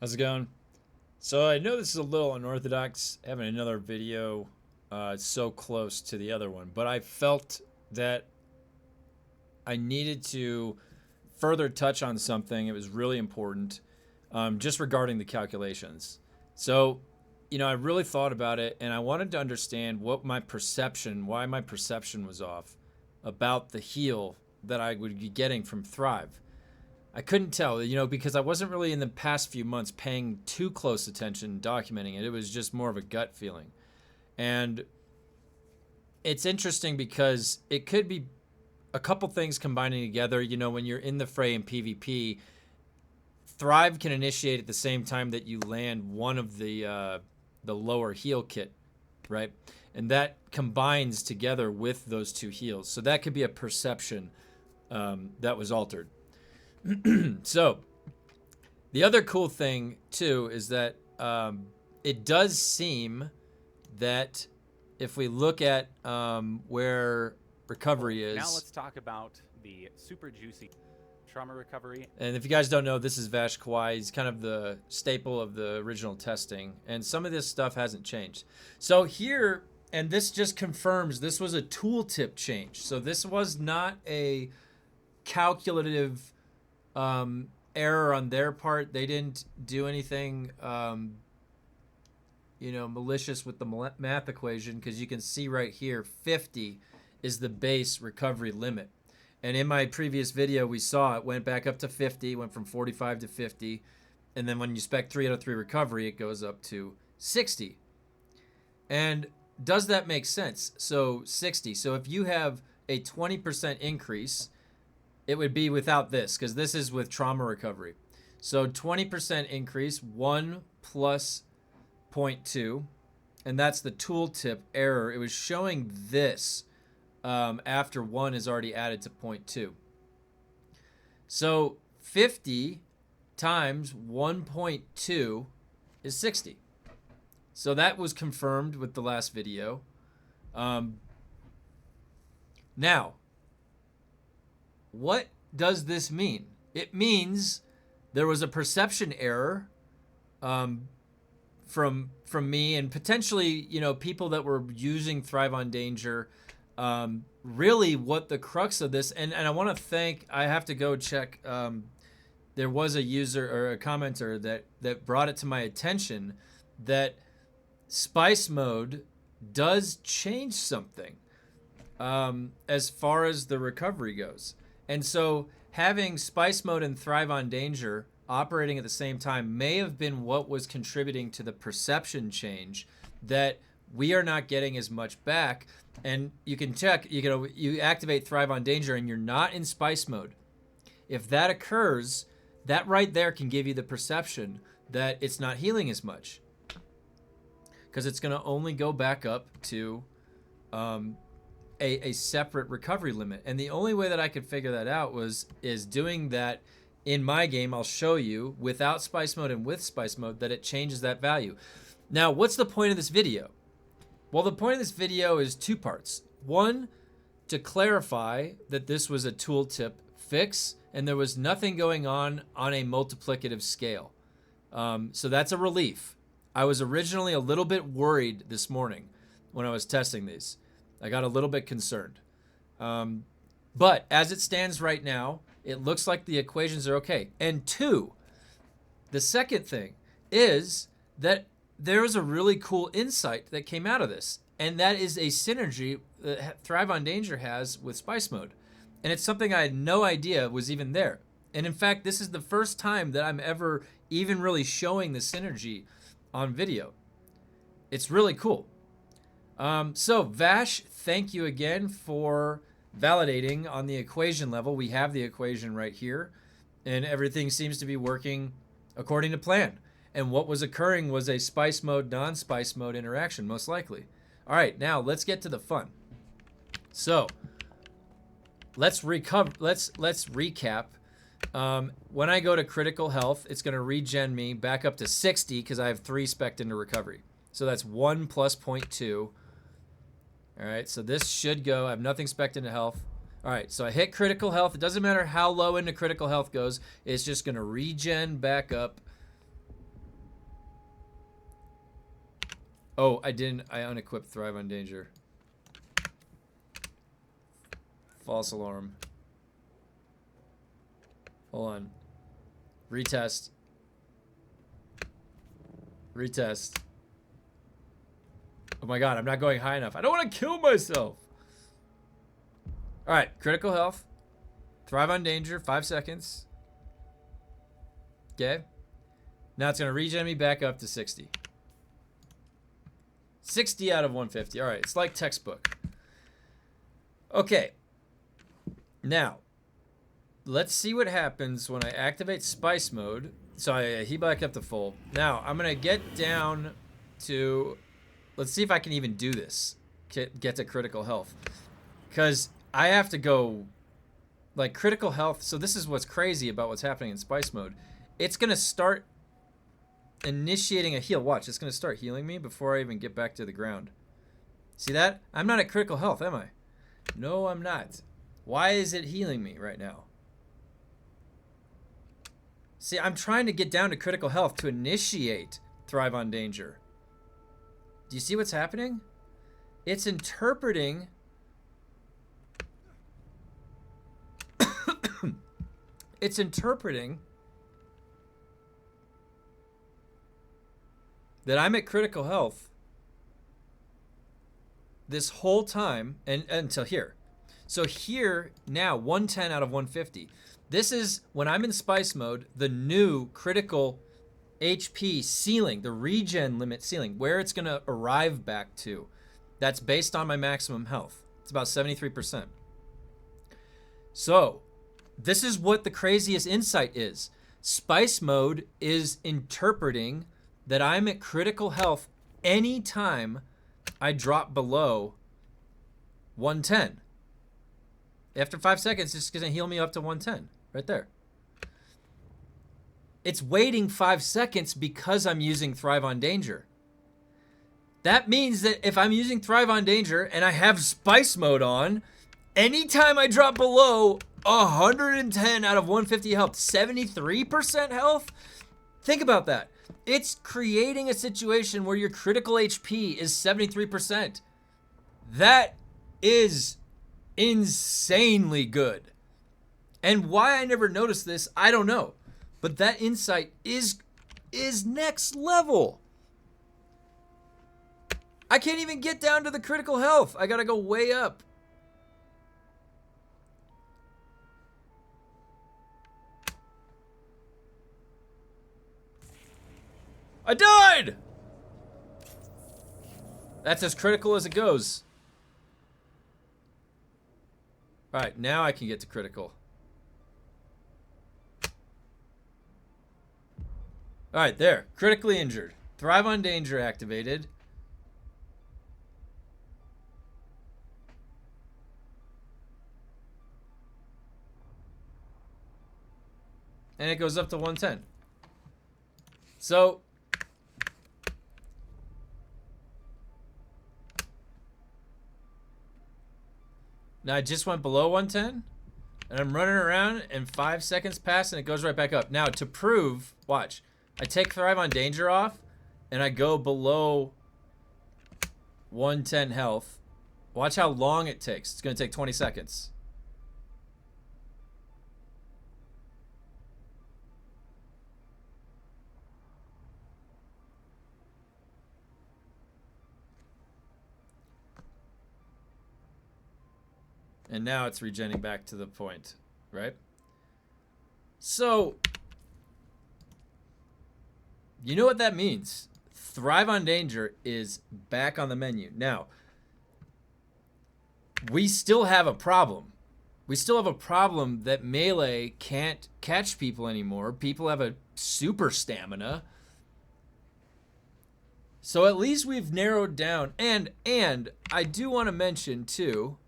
How's it going? So I know this is a little unorthodox, having another video so close to the other one, but I felt that I needed to further touch on something. It was really important, just regarding the calculations. So, I really thought about it, and I wanted to understand why my perception was off about the heal that I would be getting from Thrive. I couldn't tell, because I wasn't really in the past few months paying too close attention, documenting it. It was just more of a gut feeling. And it's interesting because it could be a couple things combining together. When you're in the fray in PvP, Thrive can initiate at the same time that you land one of the lower heal kit, right? And that combines together with those two heals. So that could be a perception that was altered. So, the other cool thing too is that it does seem that if we look at where recovery is. Now let's talk about the super juicy trauma recovery. And if you guys don't know, this is Vash Cowaii. He's kind of the staple of the original testing, and some of this stuff hasn't changed. So here, and this just confirms this was a tooltip change. So this was not a calculative error on their part. They didn't do anything malicious with the math equation, because you can see right here 50 is the base recovery limit, and in my previous video we saw it went back up to 50, went from 45 to 50, and then when you spec 3 out of 3 recovery it goes up to 60. And does that make sense? So 60, so if you have a 20% increase, it would be without this, because this is with trauma recovery. So 20% increase, 1 plus 0.2, and that's the tooltip error. It was showing this after 1 is already added to 0.2. So 50 times 1.2 is 60. So that was confirmed with the last video. Now, what does this mean? It means there was a perception error from me, and potentially, people that were using Thrive on Danger. Really what the crux of this, and I want to thank, I have to go check, there was a user or a commenter that brought it to my attention that Spice Mode does change something as far as the recovery goes. And so having Spice Mode and Thrive on Danger operating at the same time may have been what was contributing to the perception change, that we are not getting as much back. And you can check, you activate Thrive on Danger and you're not in Spice Mode. If that occurs, that right there can give you the perception that it's not healing as much, because it's going to only go back up to a separate recovery limit. And the only way that I could figure that out is doing that in my game. I'll show you without Spice Mode and with Spice Mode that it changes that value. Now, what's the point of this video? Well, the point of this video is 2 parts. One, to clarify that this was a tooltip fix and there was nothing going on a multiplicative scale. So that's a relief. I was originally a little bit worried this morning when I was testing these. I got a little bit concerned. But as it stands right now, it looks like the equations are okay. And 2, the second thing is that there was a really cool insight that came out of this, and that is a synergy that Thrive on Danger has with Spice Mode. And it's something I had no idea was even there. And in fact, this is the first time that I'm ever even really showing the synergy on video. It's really cool. So Vash, thank you again for validating on the equation level. We have the equation right here, and everything seems to be working according to plan. And what was occurring was a Spice Mode, non-Spice Mode interaction, most likely. All right, now let's get to the fun. So let's recap. When I go to critical health, it's going to regen me back up to 60 because I have 3 spec'd into recovery. So that's 1 plus 0.2. All right, so this should go. I have nothing spec'd into health. All right, so I hit critical health. It doesn't matter how low into critical health goes. It's just going to regen back up Oh, I didn't. I unequipped Thrive on Danger. False alarm. Hold on. Retest. Retest. Oh my god, I'm not going high enough. I don't want to kill myself. Alright, critical health. Thrive on Danger, 5 seconds. Okay. Now it's going to regen me back up to 60. 60 out of 150. Alright, it's like textbook. Okay. Now, let's see what happens when I activate Spice Mode. So I heat back up to full. Now, I'm going to get down to... Let's see if I can even do this. Get to critical health. Because I have to go... Like, critical health... So this is what's crazy about what's happening in Spice Mode. It's going to start initiating a heal. Watch, it's going to start healing me before I even get back to the ground. See that? I'm not at critical health, am I? No, I'm not. Why is it healing me right now? See, I'm trying to get down to critical health to initiate Thrive on Danger. Do you see what's happening? It's interpreting... It's interpreting that I'm at critical health this whole time and until here. So here, now, 110 out of 150. This is, when I'm in Spice Mode, the new critical HP ceiling, the regen limit ceiling, where it's going to arrive back to. That's based on my maximum health. It's about 73%. So, this is what the craziest insight is. Spice Mode is interpreting that I'm at critical health anytime I drop below 110. After 5 seconds, it's going to heal me up to 110. Right there. It's waiting 5 seconds because I'm using Thrive on Danger. That means that if I'm using Thrive on Danger and I have Spice Mode on, anytime I drop below 110 out of 150 health, 73% health, think about that. It's creating a situation where your critical HP is 73%. That is insanely good. And why I never noticed this, I don't know. But that insight is next level. I can't even get down to the critical health. I gotta go way up. I died! That's as critical as it goes. Alright, now I can get to critical. Alright, there. Critically injured. Thrive on Danger activated. And it goes up to 110. So... Now I just went below 110, and I'm running around, and 5 seconds pass, and it goes right back up. Now, to prove, watch, I take Thrive on Danger off, and I go below 110 health. Watch how long it takes. It's going to take 20 seconds. And now it's regenning back to the point, right? So, you know what that means. Thrive on Danger is back on the menu. Now, we still have a problem. We still have a problem that melee can't catch people anymore. People have a super stamina. So at least we've narrowed down. And I do want to mention, too,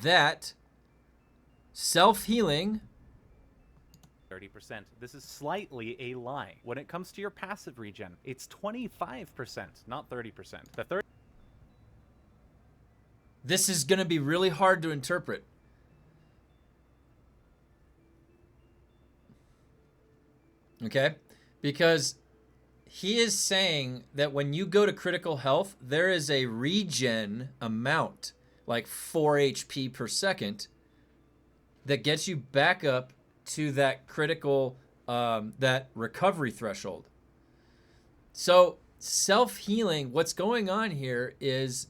that self-healing 30%. This is slightly a lie. When it comes to your passive regen, it's 25%, not 30%. The 30. This is going to be really hard to interpret. Okay? Because he is saying that when you go to critical health, there is a regen amount, like 4 HP per second, that gets you back up to that critical, that recovery threshold. So self-healing, what's going on here is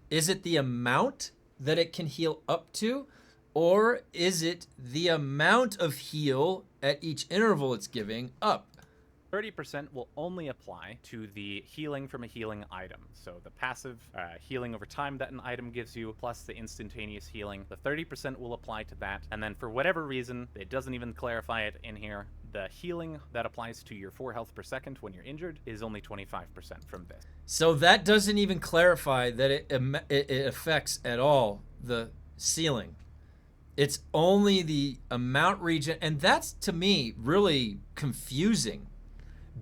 it the amount that it can heal up to, or is it the amount of heal at each interval it's giving up? 30% will only apply to the healing from a healing item. So the passive healing over time that an item gives you, plus the instantaneous healing. The 30% will apply to that. And then for whatever reason, it doesn't even clarify it in here, the healing that applies to your 4 health per second when you're injured is only 25% from this. So that doesn't even clarify that it affects at all the ceiling. It's only the amount regen, and that's, to me, really confusing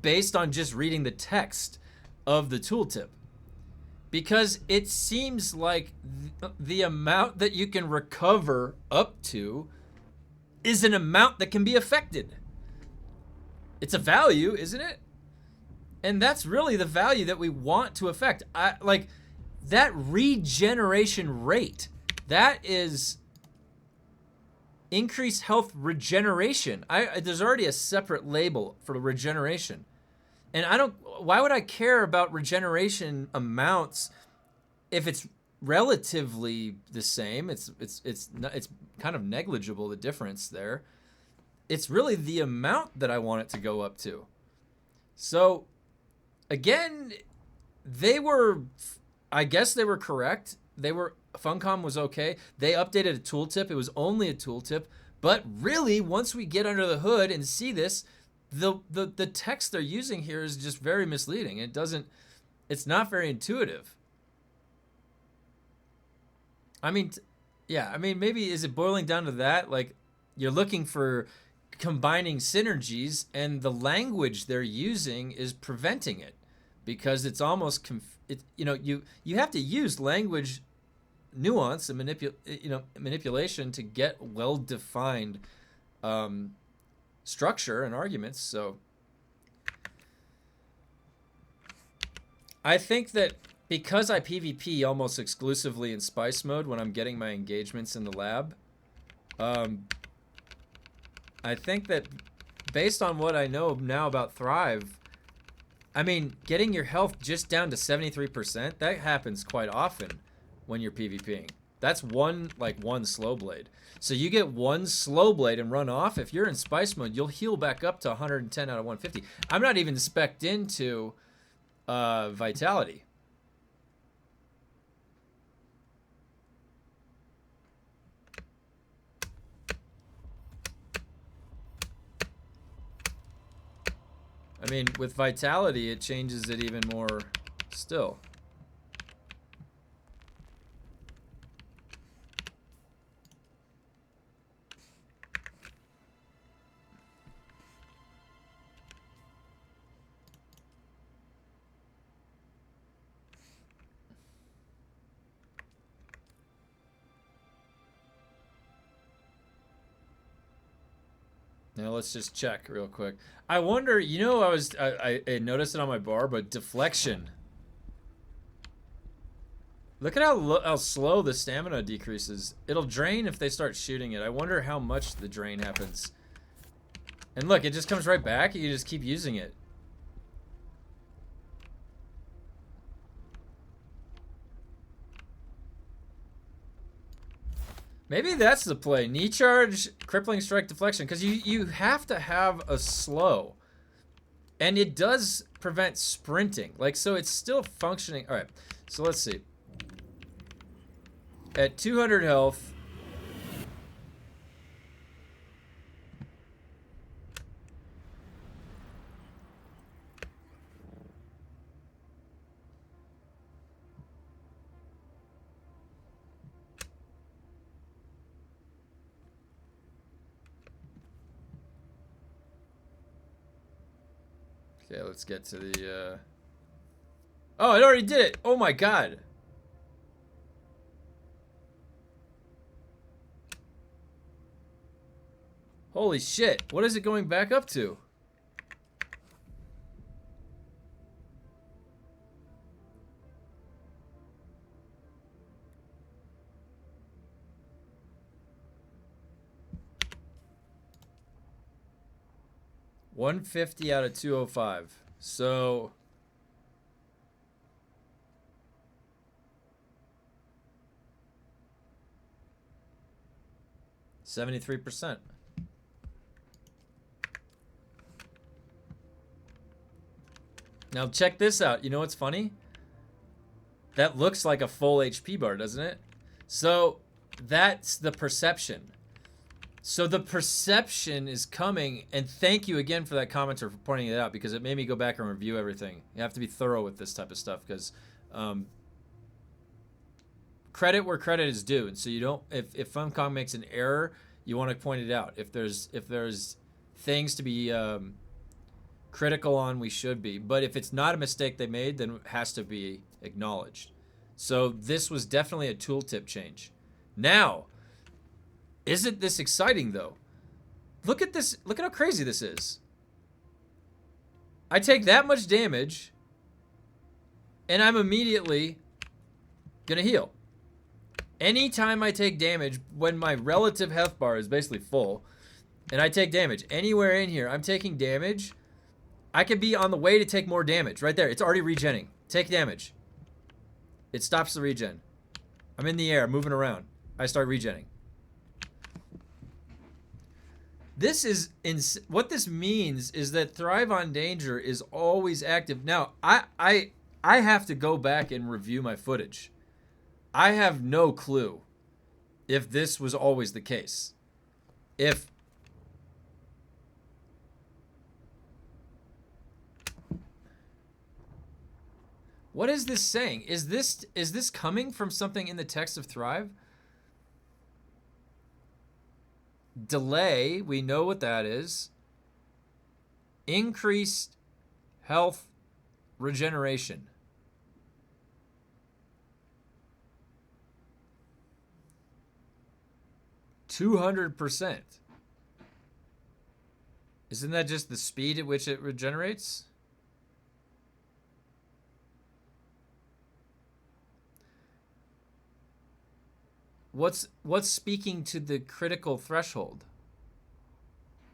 based on just reading the text of the tooltip. Because it seems like the amount that you can recover up to is an amount that can be affected. It's a value, isn't it? And that's really the value that we want to affect. Like that regeneration rate, that is increased health regeneration. There's already a separate label for regeneration. And why would I care about regeneration amounts if it's relatively the same? It's kind of negligible, the difference there. It's really the amount that I want it to go up to. So again, I guess they were correct. Funcom was okay. They updated a tooltip. It was only a tooltip. But really, once we get under the hood and see this, the text they're using here is just very misleading. It's not very intuitive. I mean, maybe is it boiling down to that? Like, you're looking for combining synergies, and the language they're using is preventing it, because it's almost you have to use language nuance and manipulation to get well-defined structure and arguments. So I think that because I PvP almost exclusively in spice mode when I'm getting my engagements in the lab, I think that based on what I know now about Thrive, I mean, getting your health just down to 73%, that happens quite often when you're PvPing. That's one slow blade. So you get one slow blade and run off. If you're in spice mode, you'll heal back up to 110 out of 150. I'm not even spec'd into vitality. I mean, with vitality, it changes it even more still. Now let's just check real quick. I wonder, I noticed it on my bar, but deflection. Look at how slow the stamina decreases. It'll drain if they start shooting it. I wonder how much the drain happens. And look, it just comes right back. You can just keep using it. Maybe that's the play. Knee charge, crippling strike, deflection. Because you have to have a slow. And it does prevent sprinting. Like, so it's still functioning. All right, so let's see. At 200 health. Okay, let's get to the, Oh, it already did it! Oh my god! Holy shit, what is it going back up to? 150 out of 205. So 73%. Now check this out. You know what's funny? That looks like a full HP bar, doesn't it? So that's the perception. So the perception is coming, and thank you again for that commenter for pointing it out, because it made me go back and review everything. You have to be thorough with this type of stuff, because credit where credit is due. And so you don't, if Funcom makes an error, you want to point it out. If there's things to be critical on, we should be. But if it's not a mistake they made, then it has to be acknowledged. So this was definitely a tooltip change. Now, isn't this exciting though? Look at this. Look at how crazy this is. I take that much damage, and I'm immediately gonna heal. Anytime I take damage, when my relative health bar is basically full, and I take damage anywhere in here, I'm taking damage. I could be on the way to take more damage. Right there. It's already regenning. Take damage. It stops the regen. I'm in the air, moving around. I start regenning. This is what this means is that Thrive on Danger is always active. Now, I have to go back and review my footage. I have no clue if this was always the case. What is this saying? Is this coming from something in the text of Thrive? Delay, we know what that is. Increased health regeneration. %200%. Isn't that just the speed at which it regenerates? What's speaking to the critical threshold?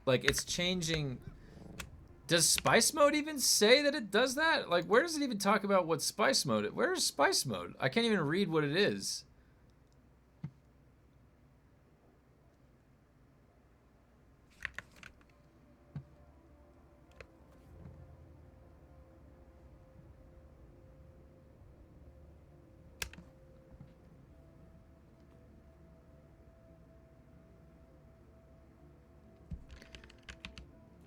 Like, it's changing. Does spice mode even say that it does that? Like, where does it even talk about what spice mode? Where is spice mode? I can't even read what it is.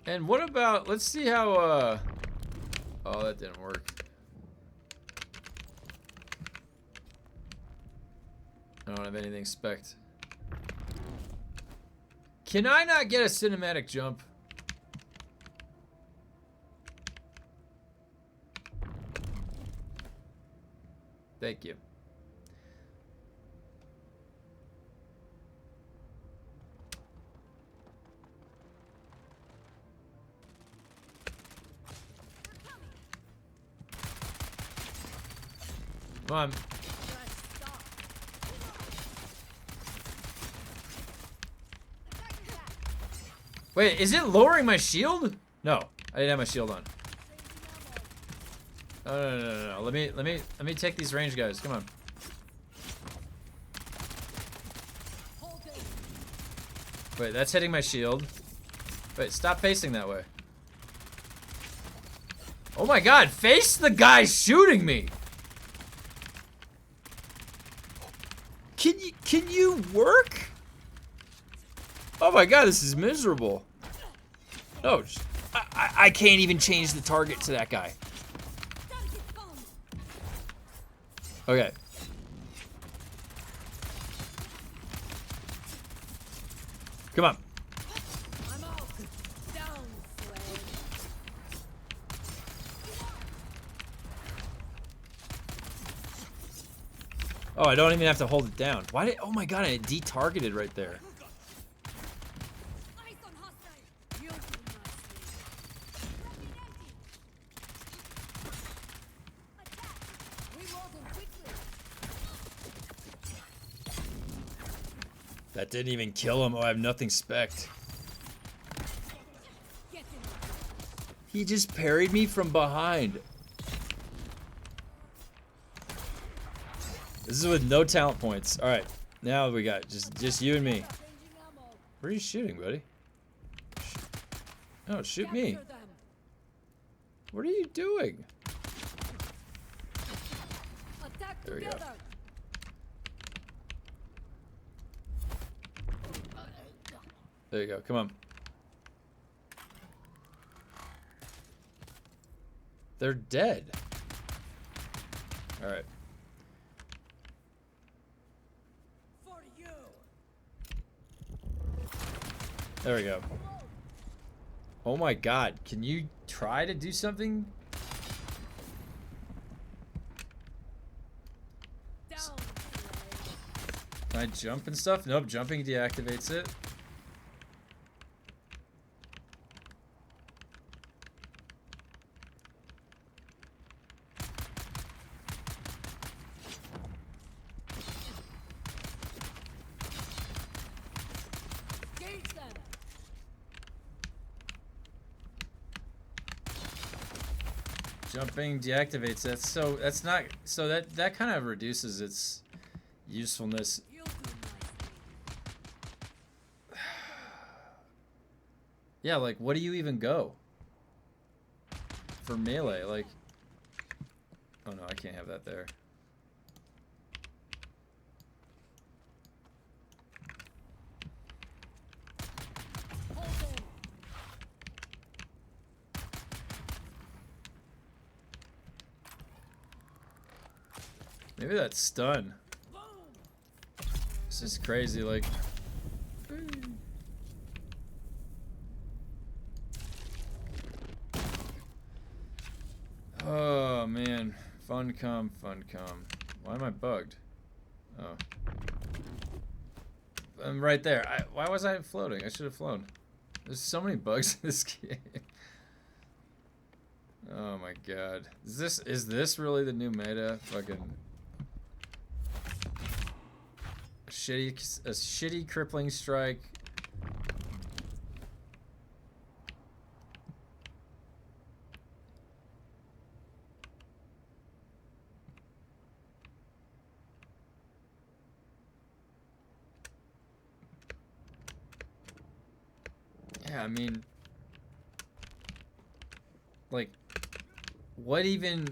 And what about, let's see how, oh, that didn't work. I don't have anything spec'd. Can I not get a cinematic jump? Thank you. Come on. Wait, is it lowering my shield? No, I didn't have my shield on. No. Let me take these range guys. Come on. Wait, that's hitting my shield. Wait, stop facing that way. Oh my god, face the guy shooting me! Can you work? Oh my god, this is miserable. No, I can't even change the target to that guy. Okay. Come on. Oh, I don't even have to hold it down. Why did? Oh my god, it de-targeted right there. That didn't even kill him. Oh, I have nothing spec'd. He just parried me from behind. This is with no talent points. All right, now we got just you and me. Where are you shooting, buddy? No, shoot me. What are you doing? There we go. There you go. Come on. They're dead. All right. There we go. Oh my god. Can you try to do something? Can I jump and stuff? Nope, jumping deactivates it. Jumping deactivates that. So that's not, so that kind of reduces its usefulness. Yeah, like what do you even go for melee? Like, oh no, I can't have that there. Maybe that's stun. This is crazy, like. Oh man, fun come. Why am I bugged? Oh, I'm right there. Why was I floating? I should have flown. There's so many bugs in this game. Oh my god, is this really the new meta? Fucking a shitty crippling strike. Yeah, I mean, like, what even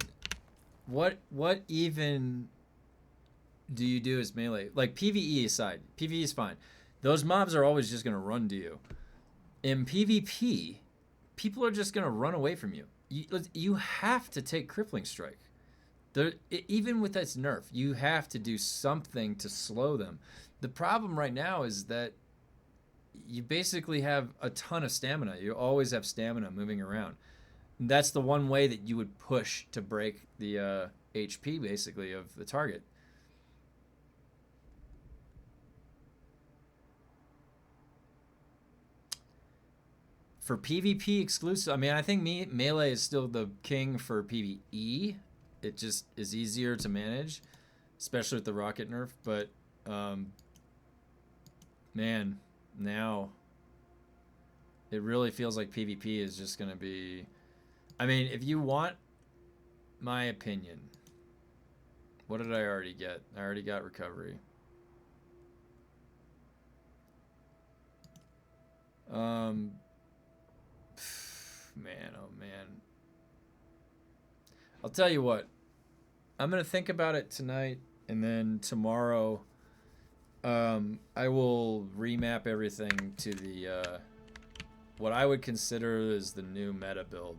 do you do as melee? Like, PvE aside, PvE is fine. Those mobs are always just gonna run to you. In PvP, people are just gonna run away from you. You have to take crippling strike. Even with its nerf, you have to do something to slow them. The problem right now is that you basically have a ton of stamina. You always have stamina moving around. And that's the one way that you would push to break the HP, basically, of the target. For PvP exclusive, I mean, I think melee is still the king for PvE. It just is easier to manage, especially with the rocket nerf. But, man, now it really feels like PvP is just going to be... I mean, if you want my opinion, what did I already get? I already got recovery. Man, oh man. I'll tell you what. I'm going to think about it tonight, and then tomorrow I will remap everything to the what I would consider is the new meta build.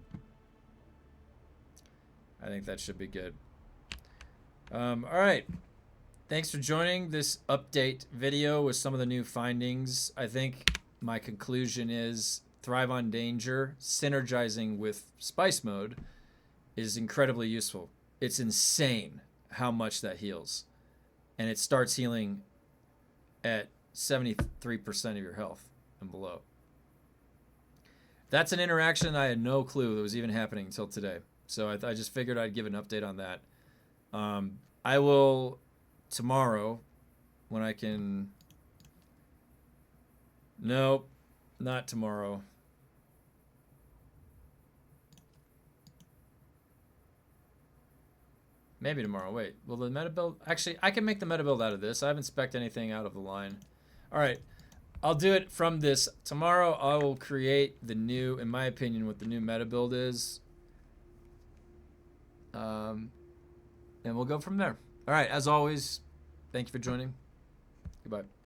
I think that should be good. All right. Thanks for joining this update video with some of the new findings. I think my conclusion is Thrive on Danger, synergizing with Spice Mode, is incredibly useful. It's insane how much that heals. And it starts healing at 73% of your health and below. That's an interaction I had no clue that was even happening until today. So I just figured I'd give an update on that. I will tomorrow when I can... Nope, not tomorrow. Maybe tomorrow. Wait, will the meta build? Actually, I can make the meta build out of this. I haven't spec'd anything out of the line. All right, I'll do it from this. Tomorrow I will create the new, in my opinion, what the new meta build is. And we'll go from there. All right, as always, thank you for joining. Goodbye.